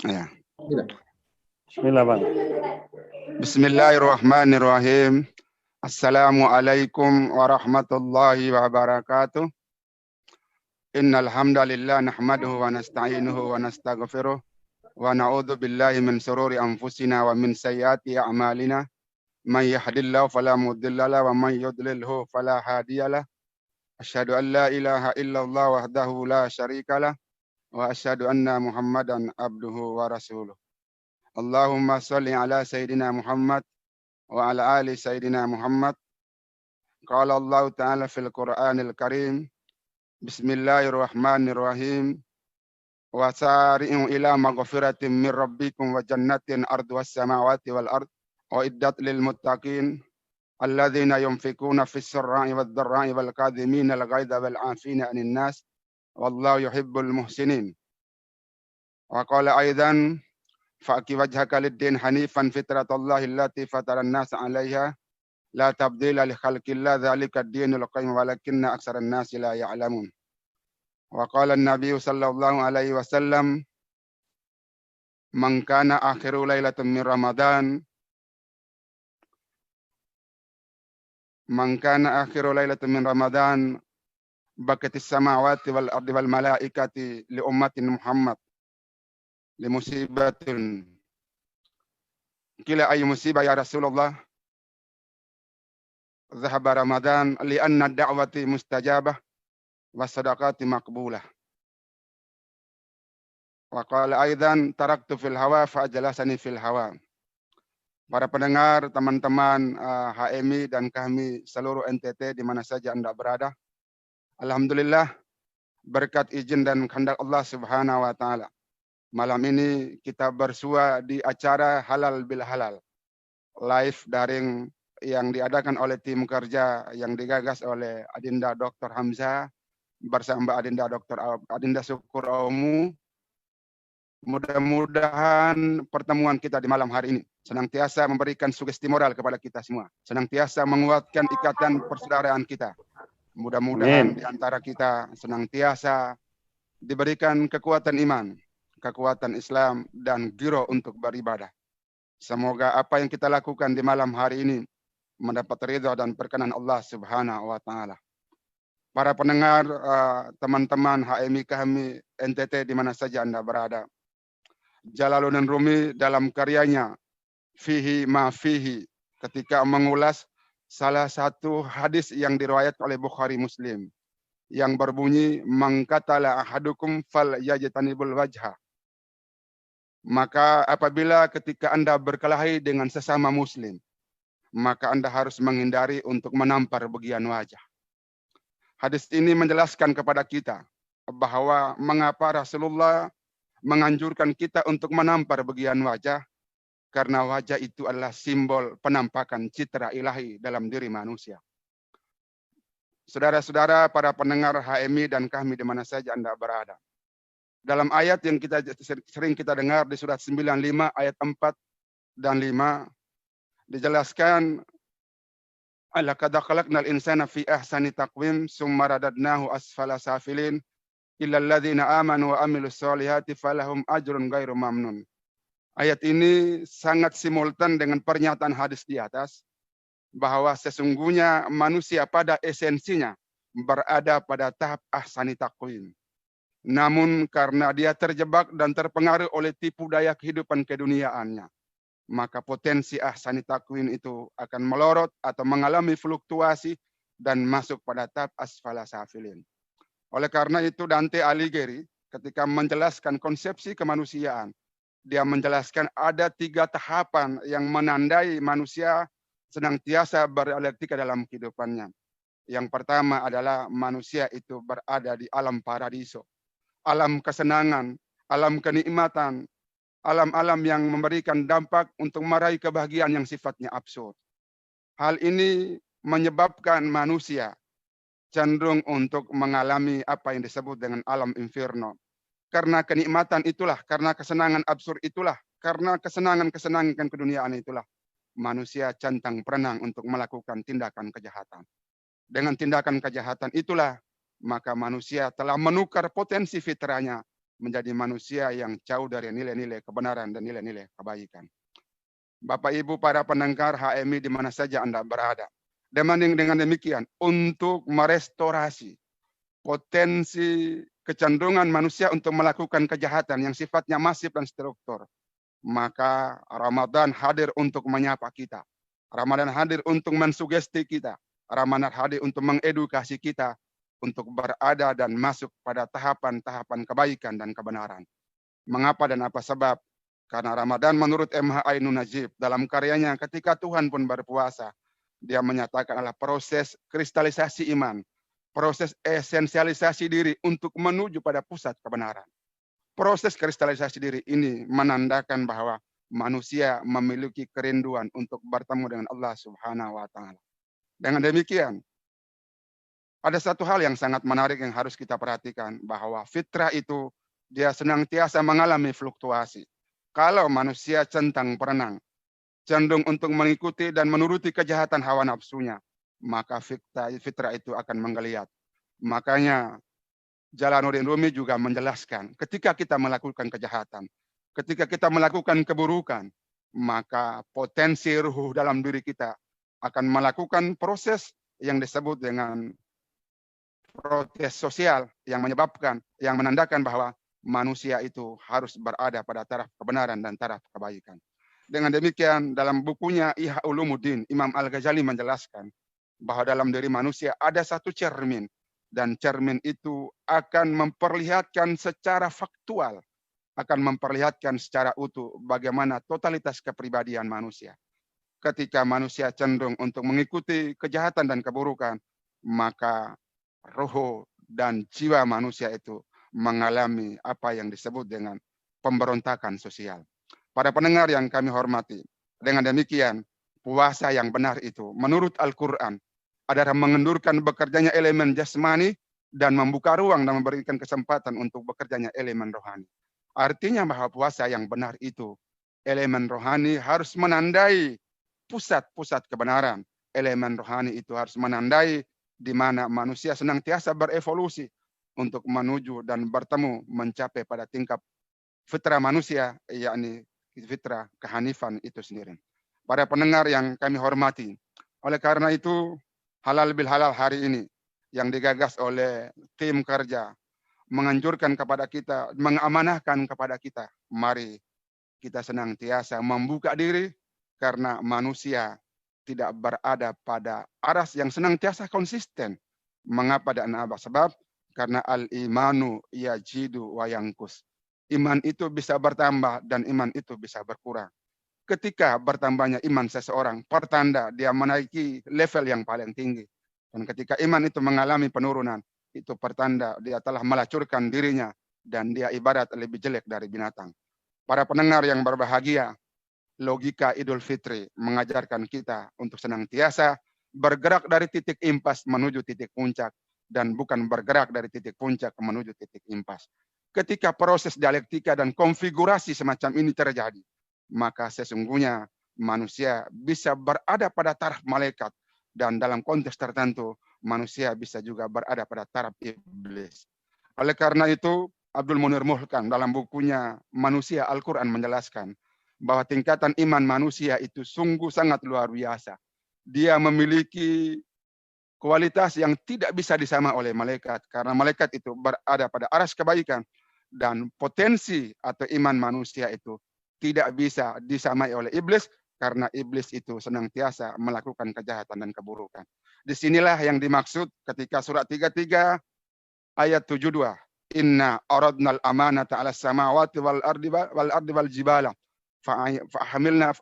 Ya. Bismillah, Bang. Bismillahirrahmanirrahim. Assalamualaikum warahmatullahi wabarakatuh. Innal hamdalillah nahmaduhu wa nasta'inuhu wa nastaghfiruh wa na'udzu billahi min shururi anfusina wa min sayyiati a'malina. May yahdihillahu fala mudilla lahu wa may yudlilhu fala hadiyalah. Asyhadu an la ilaha illallah wahdahu la syarikalah wa asyhadu anna Muhammadan abduhu wa rasuluh. Allahumma shalli ala sayyidina Muhammad wa ala ali sayyidina Muhammad. Qala Allah Ta'ala fil Qur'anil Karim. Bismillahirrahmanirrahim. Wa sari'u ila maghfiratin min rabbikum wa jannatin arduhas samawati wal ard wa iddat lil muttaqin alladzina yunfikuna fis sarra'i wad dharra'i wal kadhimina al ghaidha wal 'afina 'anil nas wallahu yuhibbul muhsinin. Wa qala aidan fa'qi wajhaka lid-din hanifan fitratallahi allati fataran nas 'alaiha la tabdila li khalqillah dzalika ad-dinul qayyim walakinna aktsaran nasi la ya'lamun. Wa qala an-nabiy sallallahu alaihi wasallam man kana akhiru lailatin min ramadan bakatis samawati wal ardi wal malaikati li ummatin Muhammad li musibatin kila ay musibah ya Rasulullah dhahaba Ramadan li anna da'wati mustajabah wa sadaqati maqbulah. Wa qala aidan taraktu fil hawa fa ajlasani fil hawa. Para pendengar, teman-teman HMI dan kami seluruh NTT di mana saja Anda berada. Alhamdulillah berkat izin dan kehendak Allah Subhanahu wa taala. Malam ini kita bersua di acara Halal bil Halal. Live daring yang diadakan oleh tim kerja yang digagas oleh Adinda Dr. Hamzah bersama Mbak Adinda Dr. Adinda Syukur Aumu. Mudah-mudahan pertemuan kita di malam hari ini senantiasa memberikan sugesti moral kepada kita semua, senantiasa menguatkan ikatan persaudaraan kita. Mudah-mudahan di antara kita senantiasa diberikan kekuatan iman, kekuatan Islam, dan giro untuk beribadah. Semoga apa yang kita lakukan di malam hari ini mendapat ridha dan perkenan Allah Subhanahu wa taala. Para pendengar, teman-teman HMI kami NTT di mana saja Anda berada. Jalaluddin Rumi dalam karyanya Fihi ma fihi ketika mengulas salah satu hadis yang diriwayat oleh Bukhari Muslim yang berbunyi mangkatala ahadukum fal yajtanibul wajha. Maka apabila ketika Anda berkelahi dengan sesama muslim, maka Anda harus menghindari untuk menampar bagian wajah. Hadis ini menjelaskan kepada kita bahwa mengapa Rasulullah menganjurkan kita untuk menampar bagian wajah, karena wajah itu adalah simbol penampakan citra ilahi dalam diri manusia. Saudara-saudara, para pendengar HMI dan kami di mana saja Anda berada. Dalam ayat yang kita sering kita dengar di surat 95 ayat 4 dan 5 dijelaskan laqad khalaqnal insana fi ahsani taqwim summa radadnahu asfala safilin illa alladzina amanu wa amilus solihati falahum ajrun ghairu mamnun. Ayat ini sangat simultan dengan pernyataan hadis di atas bahwa sesungguhnya manusia pada esensinya berada pada tahap ahsani taqwim. Namun karena dia terjebak dan terpengaruh oleh tipu daya kehidupan keduniaannya, maka potensi ahsani taqwim itu akan melorot atau mengalami fluktuasi dan masuk pada tahap asfala safilin. Oleh karena itu Dante Alighieri ketika menjelaskan konsepsi kemanusiaan, dia menjelaskan ada 3 tahapan yang menandai manusia senantiasa berdialektika dalam kehidupannya. Yang pertama adalah manusia itu berada di alam paradiso, alam kesenangan, alam kenikmatan, alam-alam yang memberikan dampak untuk meraih kebahagiaan yang sifatnya absurd. Hal ini menyebabkan manusia cenderung untuk mengalami apa yang disebut dengan alam inferno. Karena kenikmatan itulah, karena kesenangan absurd itulah, karena kesenangan-kesenangan keduniaan itulah, manusia centang perenang untuk melakukan tindakan kejahatan. Dengan tindakan kejahatan itulah, maka manusia telah menukar potensi fitrahnya menjadi manusia yang jauh dari nilai-nilai kebenaran dan nilai-nilai kebaikan. Bapak Ibu para pendengar HMI di mana saja Anda berada. Dengan demikian, untuk merestorasi potensi kecenderungan manusia untuk melakukan kejahatan yang sifatnya masif dan struktur, maka Ramadan hadir untuk menyapa kita. Ramadan hadir untuk mensugesti kita. Ramadan hadir untuk mengedukasi kita untuk berada dan masuk pada tahapan-tahapan kebaikan dan kebenaran. Mengapa dan apa sebab? Karena Ramadan menurut MH Ainun Najib dalam karyanya Ketika Tuhan Pun Berpuasa, dia menyatakan adalah proses kristalisasi iman, proses esensialisasi diri untuk menuju pada pusat kebenaran. Proses kristalisasi diri ini menandakan bahwa manusia memiliki kerinduan untuk bertemu dengan Allah Subhanahu wa taala. Dengan demikian, ada satu hal yang sangat menarik yang harus kita perhatikan, bahwa fitrah itu dia senantiasa mengalami fluktuasi. Kalau manusia centang perenang, cenderung untuk mengikuti dan menuruti kejahatan hawa nafsunya, maka fitrah itu akan menggeliat. Makanya Jalaluddin Rumi juga menjelaskan, ketika kita melakukan kejahatan, ketika kita melakukan keburukan, maka potensi ruh dalam diri kita akan melakukan proses yang disebut dengan proses sosial yang menyebabkan, yang menandakan bahwa manusia itu harus berada pada taraf kebenaran dan taraf kebaikan. Dengan demikian, dalam bukunya Ihya Ulumuddin, Imam Al-Ghazali menjelaskan bahwa dalam diri manusia ada satu cermin, dan cermin itu akan memperlihatkan secara faktual, akan memperlihatkan secara utuh bagaimana totalitas kepribadian manusia. Ketika manusia cenderung untuk mengikuti kejahatan dan keburukan, maka roh dan jiwa manusia itu mengalami apa yang disebut dengan pemberontakan sosial. Para pendengar yang kami hormati, dengan demikian puasa yang benar itu menurut Al-Quran adalah mengendurkan bekerjanya elemen jasmani dan membuka ruang dan memberikan kesempatan untuk bekerjanya elemen rohani. Artinya bahwa puasa yang benar itu, elemen rohani harus menandai pusat-pusat kebenaran. Elemen rohani itu harus menandai di mana manusia senantiasa berevolusi untuk menuju dan bertemu mencapai pada tingkat fitrah manusia, yakni fitrah kehanifan itu sendiri. Para pendengar yang kami hormati, oleh karena itu halal bil halal hari ini yang digagas oleh tim kerja menganjurkan kepada kita, mengamanahkan kepada kita, mari kita senantiasa membuka diri karena manusia tidak berada pada aras yang senantiasa konsisten. Mengapa dan apa sebab? Karena al-imanu yajidu wa yanqus. Iman itu bisa bertambah dan iman itu bisa berkurang. Ketika bertambahnya iman seseorang, pertanda dia menaiki level yang paling tinggi. Dan ketika iman itu mengalami penurunan, itu pertanda dia telah melacurkan dirinya dan dia ibarat lebih jelek dari binatang. Para pendengar yang berbahagia, logika Idul Fitri mengajarkan kita untuk senantiasa bergerak dari titik impas menuju titik puncak dan bukan bergerak dari titik puncak menuju titik impas. Ketika proses dialektika dan konfigurasi semacam ini terjadi, maka sesungguhnya manusia bisa berada pada taraf malaikat dan dalam konteks tertentu manusia bisa juga berada pada taraf iblis. Oleh karena itu, Abdul Munir Muhkan dalam bukunya Manusia Al-Quran menjelaskan bahwa tingkatan iman manusia itu sungguh sangat luar biasa. Dia memiliki kualitas yang tidak bisa disama oleh malaikat, karena malaikat itu berada pada aras kebaikan dan potensi atau iman manusia itu tidak bisa disamai oleh iblis, karena iblis itu senantiasa melakukan kejahatan dan keburukan. Disinilah yang dimaksud ketika surat 33 ayat 72. Inna aradnal amanata ala samawati wal ardi wal jibala fa'hamilna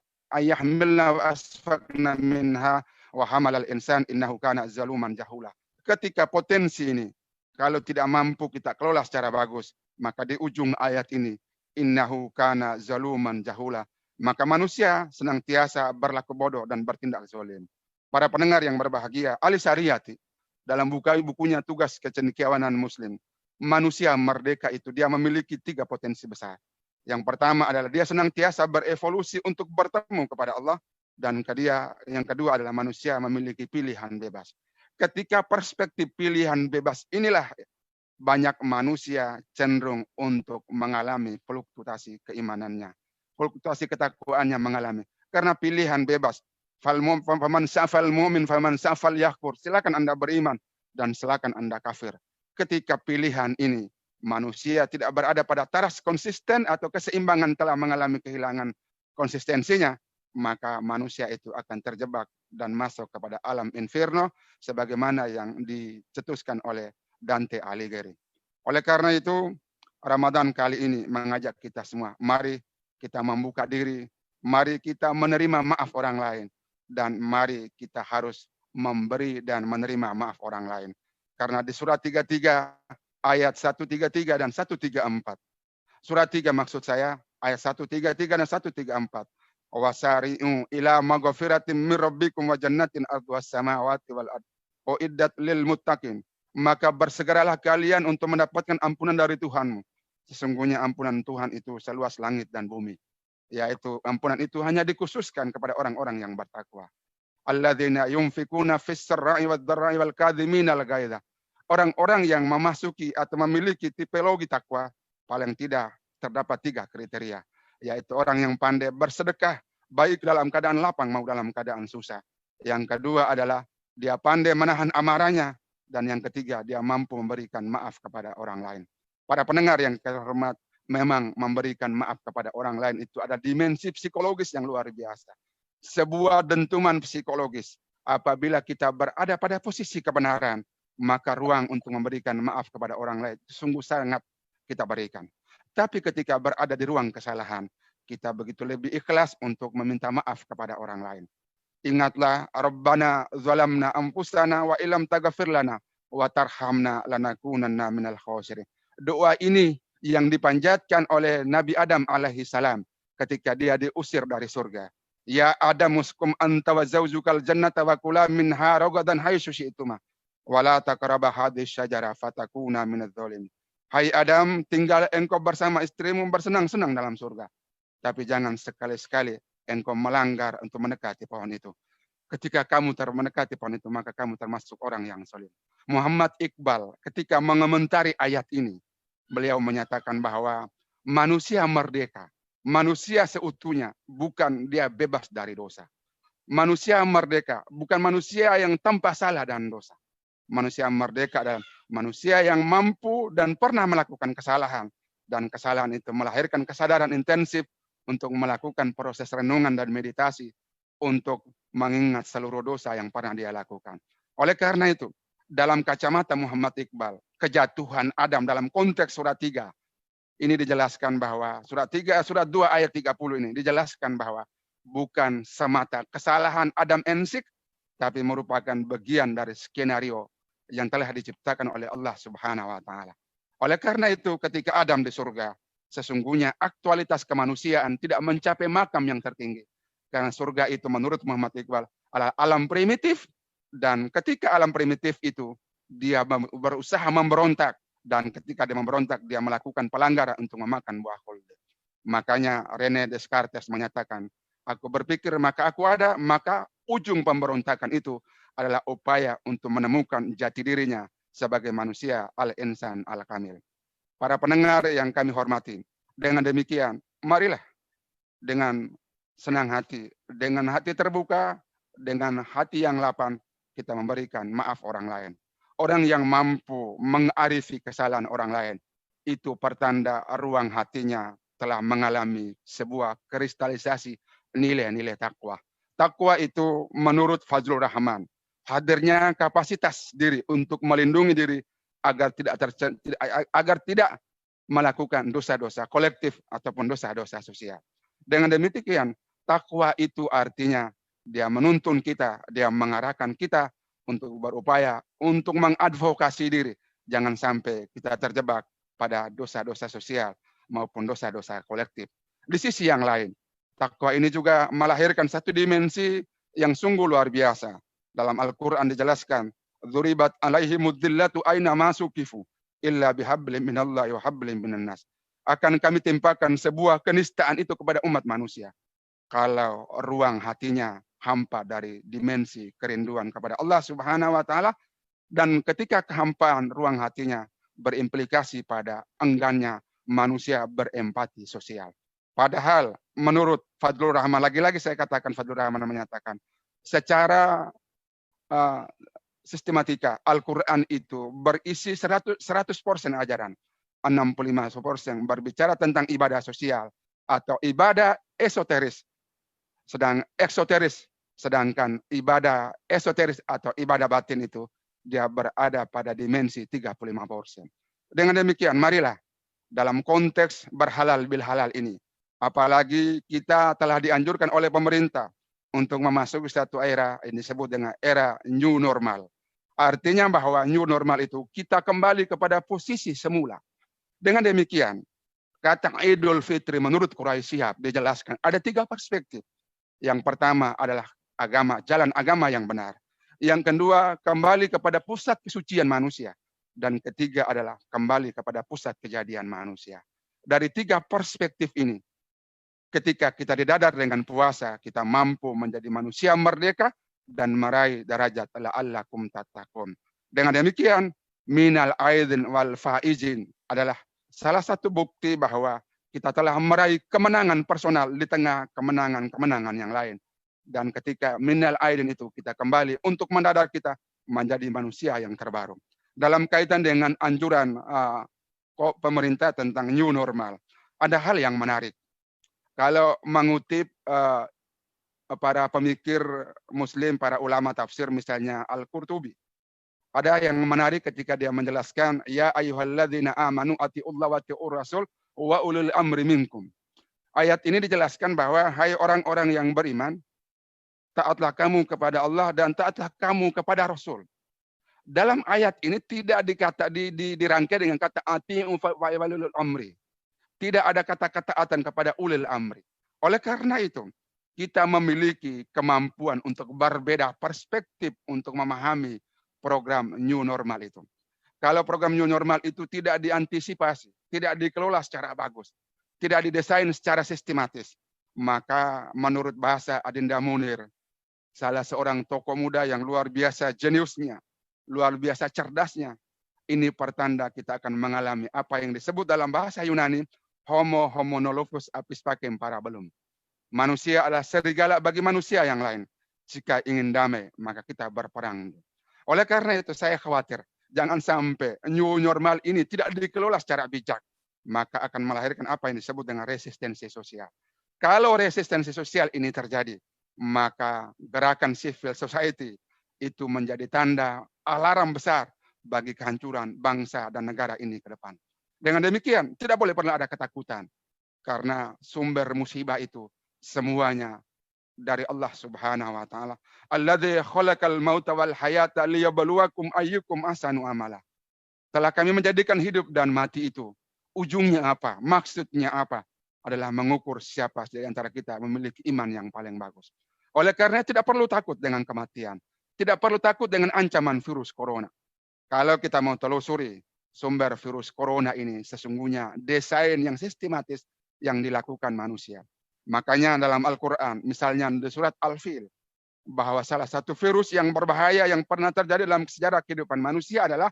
wa asfaqna minha wa hamalal insan innahu kana zaluman jahula. Ketika potensi ini kalau tidak mampu kita kelola secara bagus, maka di ujung ayat ini innahu kana zaluman jahula, maka manusia senantiasa berlaku bodoh dan bertindak zalim. Para pendengar yang berbahagia, Ali Sariyati dalam bukunya Tugas Kecendekiawanan Muslim, manusia merdeka itu dia memiliki 3 potensi besar. Yang pertama adalah dia senantiasa berevolusi untuk bertemu kepada Allah, dan yang kedua adalah manusia memiliki pilihan bebas. Ketika perspektif pilihan bebas inilah banyak manusia cenderung untuk mengalami fluktuasi keimanannya. Fluktuasi ketakwaannya mengalami. Karena pilihan bebas. Faman syafal mu'min, faman syafal yakfur. Silakan Anda beriman dan silakan Anda kafir. Ketika pilihan ini manusia tidak berada pada taras konsisten atau keseimbangan telah mengalami kehilangan konsistensinya, maka manusia itu akan terjebak dan masuk kepada alam inferno sebagaimana yang dicetuskan oleh Dante Alighieri. Oleh karena itu, Ramadan kali ini mengajak kita semua, mari kita membuka diri, mari kita menerima maaf orang lain, dan mari kita harus memberi dan menerima maaf orang lain. Karena di surat 33 ayat 133 dan 134. Surat 3 maksud saya ayat 133 dan 134. Wasari'u ila maghfiratin min rabbikum wa jannatin ardhuas samawati wal ard. Uiddat lil muttaqin. Maka bersegeralah kalian untuk mendapatkan ampunan dari Tuhanmu. Sesungguhnya ampunan Tuhan itu seluas langit dan bumi. Yaitu ampunan itu hanya dikhususkan kepada orang-orang yang bertakwa. Alladzina yunfikuna fis sarra'i wad dharra'i wal kadhimina al ghaidha. Orang-orang yang memasuki atau memiliki tipologi takwa paling tidak terdapat 3 kriteria, yaitu orang yang pandai bersedekah baik dalam keadaan lapang maupun dalam keadaan susah. Yang kedua adalah dia pandai menahan amarahnya, dan yang ketiga dia mampu memberikan maaf kepada orang lain. Para pendengar yang terhormat, memang memberikan maaf kepada orang lain itu ada dimensi psikologis yang luar biasa. Sebuah dentuman psikologis. Apabila kita berada pada posisi kebenaran, maka ruang untuk memberikan maaf kepada orang lain sungguh sangat kita berikan. Tapi ketika berada di ruang kesalahan, kita begitu lebih ikhlas untuk meminta maaf kepada orang lain. Ingatlah, Rabbana zalamna anfusana wa ilam taghfir lana wa tarhamna lanakunanna minal khasirin. Doa ini yang dipanjatkan oleh Nabi Adam alaihi salam ketika dia diusir dari surga. Ya Adam uskum anta wa zawjukal jannata wa kula minha ragadan haitsu syi'tuma wa la taqrabu hadhihi syajara fatakuna minadz dzalimin. Hai Adam, tinggal engkau bersama istrimu bersenang-senang dalam surga. Tapi jangan sekali-sekali engkau melanggar untuk mendekati pohon itu. Ketika kamu mendekati pohon itu, maka kamu termasuk orang yang zalim. Muhammad Iqbal ketika mengomentari ayat ini, beliau menyatakan bahwa manusia merdeka, manusia seutuhnya, bukan dia bebas dari dosa. Manusia merdeka, bukan manusia yang tanpa salah dan dosa. Manusia merdeka adalah manusia yang mampu dan pernah melakukan kesalahan. Dan kesalahan itu melahirkan kesadaran intensif untuk melakukan proses renungan dan meditasi untuk mengingat seluruh dosa yang pernah dia lakukan. Oleh karena itu, dalam kacamata Muhammad Iqbal, kejatuhan Adam dalam konteks surat 3, ini dijelaskan bahwa surat 2 ayat 30 ini dijelaskan bahwa bukan semata kesalahan Adam ensik, tapi merupakan bagian dari skenario yang telah diciptakan oleh Allah Subhanahu wa taala. Oleh karena itu, ketika Adam di surga, sesungguhnya aktualitas kemanusiaan tidak mencapai makam yang tertinggi. Karena surga itu menurut Muhammad Iqbal adalah alam primitif, dan ketika alam primitif itu dia berusaha memberontak, dan ketika dia memberontak dia melakukan pelanggaran untuk memakan buah khuld. Makanya René Descartes menyatakan, aku berpikir maka aku ada, maka ujung pemberontakan itu adalah upaya untuk menemukan jati dirinya sebagai manusia al-insan al-kamil. Para pendengar yang kami hormati, dengan demikian marilah dengan senang hati, dengan hati terbuka, dengan hati yang lapang kita memberikan maaf orang lain. Orang yang mampu mengarifi kesalahan orang lain, itu pertanda ruang hatinya telah mengalami sebuah kristalisasi nilai-nilai takwa. Takwa itu menurut Fazlur Rahman, hadirnya kapasitas diri untuk melindungi diri agar tidak melakukan dosa-dosa kolektif ataupun dosa-dosa sosial. Dengan demikian, takwa itu artinya dia menuntun kita, dia mengarahkan kita untuk berupaya untuk mengadvokasi diri. Jangan sampai kita terjebak pada dosa-dosa sosial maupun dosa-dosa kolektif. Di sisi yang lain, takwa ini juga melahirkan satu dimensi yang sungguh luar biasa. Dalam Al-Quran dijelaskan, "Dzuribat alaihimud dzillatu aina ma suqifu illa bihablin minallahi wa hablin minan nas." Akan kami timpakan sebuah kenistaan itu kepada umat manusia. Kalau ruang hatinya hampa dari dimensi kerinduan kepada Allah Subhanahu wa taala, dan ketika kehampaan ruang hatinya berimplikasi pada enggannya manusia berempati sosial. Padahal menurut Fadlur Rahman, lagi-lagi saya katakan Fadlur Rahman menyatakan, secara sistematika Al-Quran itu berisi 100% ajaran. 65% berbicara tentang ibadah sosial atau ibadah esoteris. Sedangkan ibadah esoteris atau ibadah batin itu dia berada pada dimensi 35%. Dengan demikian, marilah dalam konteks berhalal bil halal ini, apalagi kita telah dianjurkan oleh pemerintah untuk memasuki satu era ini disebut dengan era new normal. Artinya bahwa new normal itu kita kembali kepada posisi semula. Dengan demikian, kata Idul Fitri menurut Quraish Shihab dijelaskan ada 3 perspektif. Yang pertama adalah agama, jalan agama yang benar. Yang kedua, kembali kepada pusat kesucian manusia. Dan ketiga adalah kembali kepada pusat kejadian manusia. Dari 3 perspektif ini, ketika kita didadar dengan puasa, kita mampu menjadi manusia merdeka dan meraih derajat la'allakum tattaqun. Dengan demikian, minal aidin wal faizin adalah salah satu bukti bahwa kita telah meraih kemenangan personal di tengah kemenangan-kemenangan yang lain. Dan ketika minal aidin itu kita kembali untuk mendadar kita menjadi manusia yang terbaru. Dalam kaitan dengan anjuran pemerintah tentang new normal, ada hal yang menarik. Kalau mengutip para pemikir muslim, para ulama tafsir misalnya Al-Qurtubi, ada yang menarik ketika dia menjelaskan, ya ayyuhalladzina amanu atiullah wa atiur rasul wa ulul amri minkum. Ayat ini dijelaskan bahwa hai orang-orang yang beriman, taatlah kamu kepada Allah dan taatlah kamu kepada Rasul. Dalam ayat ini tidak dirangkai dengan kata ati'u wa ulul amri. Tidak ada kata-kata taatan kepada ulil amri. Oleh karena itu, kita memiliki kemampuan untuk berbeda perspektif untuk memahami program new normal itu. Kalau program new normal itu tidak diantisipasi, tidak dikelola secara bagus, tidak didesain secara sistematis, maka menurut bahasa Adinda Munir, salah seorang tokoh muda yang luar biasa jeniusnya, luar biasa cerdasnya, ini pertanda kita akan mengalami apa yang disebut dalam bahasa Yunani, homo homonolophus apis pacem parabellum. Manusia adalah serigala bagi manusia yang lain. Jika ingin damai, maka kita berperang. Oleh karena itu saya khawatir, jangan sampai new normal ini tidak dikelola secara bijak, maka akan melahirkan apa yang disebut dengan resistensi sosial. Kalau resistensi sosial ini terjadi, maka gerakan civil society itu menjadi tanda alarm besar bagi kehancuran bangsa dan negara ini ke depan. Dengan demikian, tidak boleh pernah ada ketakutan, karena sumber musibah itu semuanya dari Allah Subhanahu wa taala. Alladzi khalaqal mauta wal hayata liyabluwakum ayyukum ahsanu amala. Telah kami menjadikan hidup dan mati itu. Ujungnya apa? Maksudnya apa? Adalah mengukur siapa di antara kita memiliki iman yang paling bagus. Oleh karena tidak perlu takut dengan kematian. Tidak perlu takut dengan ancaman virus corona. Kalau kita mau telusuri sumber virus corona ini, sesungguhnya desain yang sistematis yang dilakukan manusia. Makanya dalam Al-Quran, misalnya di surat Al-Fil, bahwa salah satu virus yang berbahaya yang pernah terjadi dalam sejarah kehidupan manusia adalah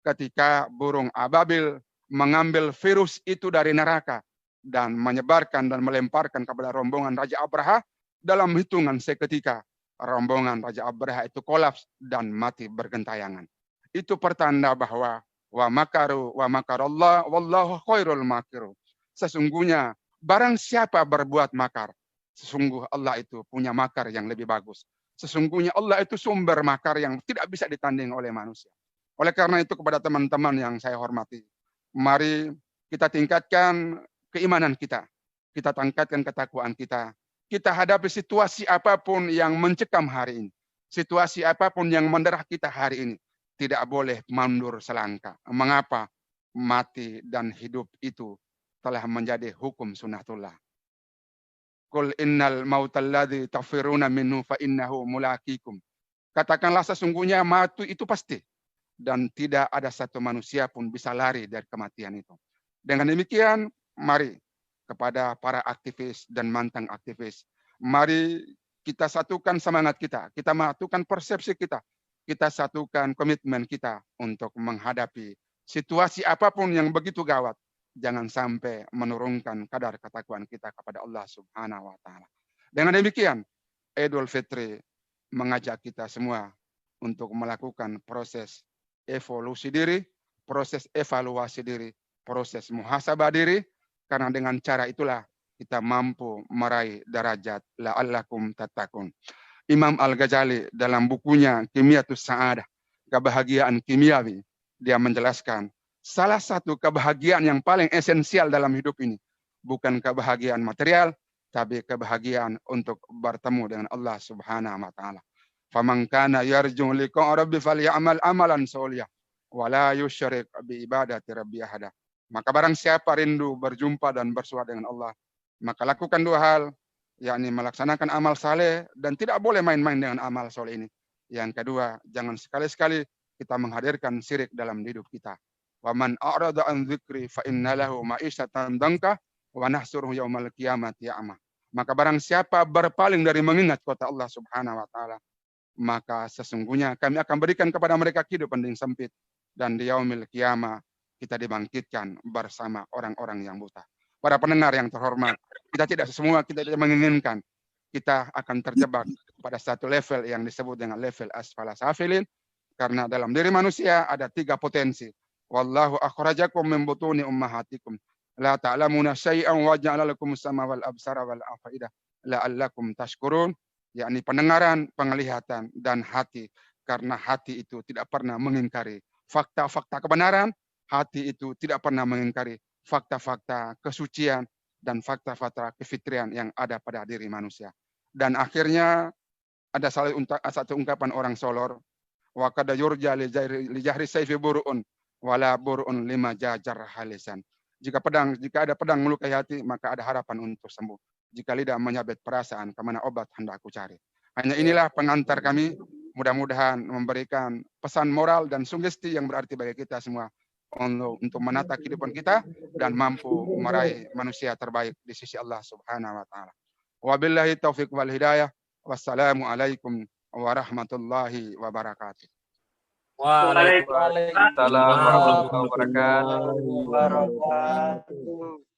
ketika burung ababil mengambil virus itu dari neraka dan menyebarkan dan melemparkan kepada rombongan Raja Abraha. Dalam hitungan seketika, rombongan Raja Abraha itu kolaps dan mati bergentayangan. Itu pertanda bahwa wa makaru wa makarallah wallahu khairul makiru. Sesungguhnya barang siapa berbuat makar, sesungguh Allah itu punya makar yang lebih bagus. Sesungguhnya Allah itu sumber makar yang tidak bisa ditanding oleh manusia. Oleh karena itu kepada teman-teman yang saya hormati, mari kita tingkatkan keimanan kita. Kita tingkatkan ketakwaan kita. Kita hadapi situasi apapun yang mencekam hari ini. Situasi apapun yang menderah kita hari ini. Tidak boleh mundur selangkah. Mengapa? Mati dan hidup itu telah menjadi hukum sunnatullah. Qul innal mautalladzi tafiruna minhu fa innahu mulaqikum. Katakanlah sesungguhnya mati itu pasti. Dan tidak ada satu manusia pun bisa lari dari kematian itu. Dengan demikian, mari kepada para aktivis dan mantan aktivis, mari kita satukan semangat kita. Kita satukan persepsi kita. Kita satukan komitmen kita untuk menghadapi situasi apapun yang begitu gawat, jangan sampai menurunkan kadar ketakwaan kita kepada Allah Subhanahu wa taala. Dengan demikian, Idul Fitri mengajak kita semua untuk melakukan proses evolusi diri, proses evaluasi diri, proses muhasabah diri, karena dengan cara itulah kita mampu meraih derajat la'allakum tattaqun. Imam Al-Ghazali dalam bukunya Kimyatus Sa'adah, kebahagiaan kimiawi, dia menjelaskan salah satu kebahagiaan yang paling esensial dalam hidup ini bukan kebahagiaan material, tapi kebahagiaan untuk bertemu dengan Allah Subhanahu wa taala. Faman kana yarju liqa rabbi falyamal amalan sholihan wa la yusyrik bi ibadati rabbi ahada. Maka barang siapa rindu berjumpa dan bersua dengan Allah, maka lakukan dua hal, yakni melaksanakan amal saleh dan tidak boleh main-main dengan amal soleh ini. Yang kedua, jangan sekali-sekali kita menghadirkan syirik dalam hidup kita. Wa man a'rada an dzikri fa innalahu ma'isyatan dhanka wa nahsuruhu yaumal qiyamati a'ma. Maka barang siapa berpaling dari mengingat kota Allah Subhanahu wa taala, maka sesungguhnya kami akan berikan kepada mereka kehidupan yang sempit, dan di yaumil qiyamah kita dibangkitkan bersama orang-orang yang buta. Para pendengar yang terhormat, kita tidak menginginkan kita akan terjebak pada satu level yang disebut dengan level asfala safilin, karena dalam diri manusia ada 3 potensi. Wallahu akhrajakum min butuni ummahatikum la ta'lamuna syai'an wa ja'ala lakum as-sama wal absara wal afaidah la'allakum tashkurun, yakni pendengaran, penglihatan dan hati, karena hati itu tidak pernah mengingkari fakta-fakta kebenaran, hati itu tidak pernah mengingkari fakta-fakta kesucian dan fakta-fakta kefitrian yang ada pada diri manusia. Dan akhirnya ada satu ungkapan orang Solor, wa qad yurja li jahri sayfi burun wala burun lima jajar halisan. Jika ada pedang melukai hati, maka ada harapan untuk sembuh. Jika lidah menyabet perasaan, kemana obat hendak aku cari. Hanya inilah pengantar kami, mudah-mudahan memberikan pesan moral dan sugesti yang berarti bagi kita semua untuk menata kehidupan kita dan mampu meraih manusia terbaik di sisi Allah Subhanahu wa taala. Wabillahi taufiq wal hidayah. Wassalamualaikum warahmatullahi wabarakatuh. Waalaikumsalam warahmatullahi wabarakatuh.